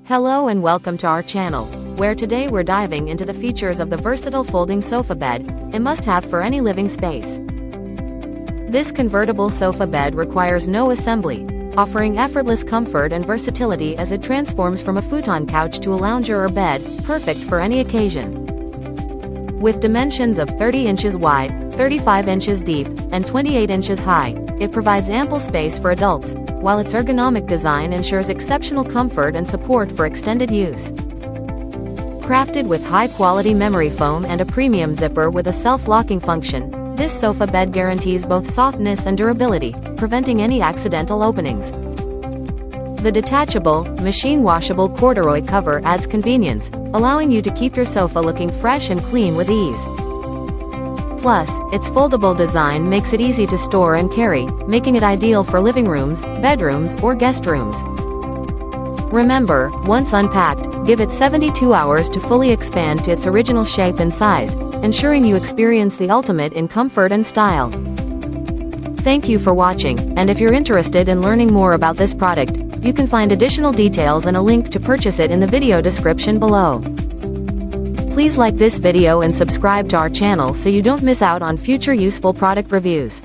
Hello and welcome to our channel, where today we're diving into the features of the versatile folding sofa bed, a must-have for any living space. This convertible sofa bed requires no assembly, offering effortless comfort and versatility as it transforms from a futon couch to a lounger or bed, perfect for any occasion. With dimensions of 30 inches wide, 35 inches deep, and 28 inches high, it provides ample space for adults, while its ergonomic design ensures exceptional comfort and support for extended use. Crafted with high-quality memory foam and a premium zipper with a self-locking function, this sofa bed guarantees both softness and durability, preventing any accidental openings. The detachable, machine-washable corduroy cover adds convenience, allowing you to keep your sofa looking fresh and clean with ease. Plus, its foldable design makes it easy to store and carry, making it ideal for living rooms, bedrooms, or guest rooms. Remember, once unpacked, give it 72 hours to fully expand to its original shape and size, ensuring you experience the ultimate in comfort and style. Thank you for watching, and if you're interested in learning more about this product, you can find additional details and a link to purchase it in the video description below. Please like this video and subscribe to our channel so you don't miss out on future useful product reviews.